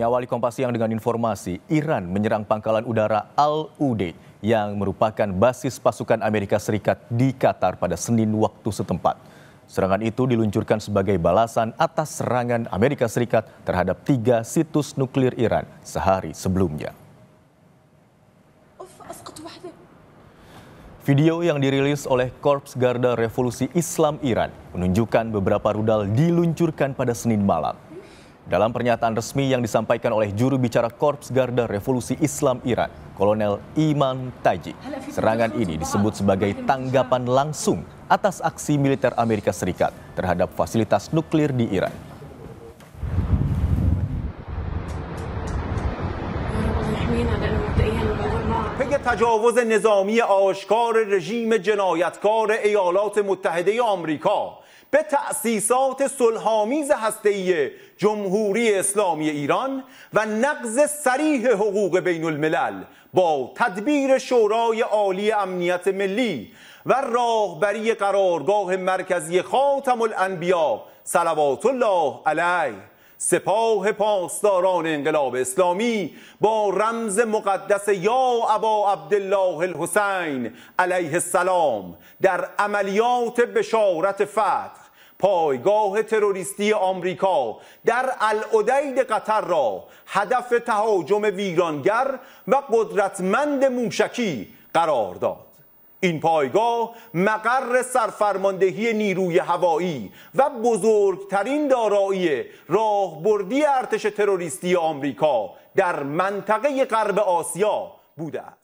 Kami awali Kompas Siang dengan informasi Iran menyerang pangkalan udara Al-Udeid yang merupakan basis pasukan Amerika Serikat di Qatar pada Senin waktu setempat. Serangan itu diluncurkan sebagai balasan atas serangan Amerika Serikat terhadap 3 situs nuklir Iran sehari sebelumnya. Video yang dirilis oleh Korps Garda Revolusi Islam Iran menunjukkan beberapa rudal diluncurkan pada Senin malam. Dalam pernyataan resmi yang disampaikan oleh juru bicara Korps Garda Revolusi Islam Iran, Kolonel Iman Taji, serangan ini disebut sebagai tanggapan langsung atas aksi militer Amerika Serikat terhadap fasilitas nuklir di Iran. پی تجاوز نظامی آشکار رژیم جنایتکار ایالات متحده آمریکا به تأسیسات صلح‌آمیز هسته‌ای جمهوری اسلامی ایران و نقض صریح حقوق بین الملل با تدبیر شورای عالی امنیت ملی و راهبری قرارگاه مرکزی خاتم الانبیا صلوات الله علیه سپاه پاسداران انقلاب اسلامی با رمز مقدس یا ابا عبدالله الحسین علیه السلام در عملیات بشارت فتح پایگاه تروریستی آمریکا در العدید قطر را هدف تهاجم ویرانگر و قدرتمند موشکی قرار داد. این پایگاه مقر سرفرماندهی نیروی هوایی و بزرگترین دارایی راهبردی ارتش تروریستی آمریکا در منطقه غرب آسیا بوده است.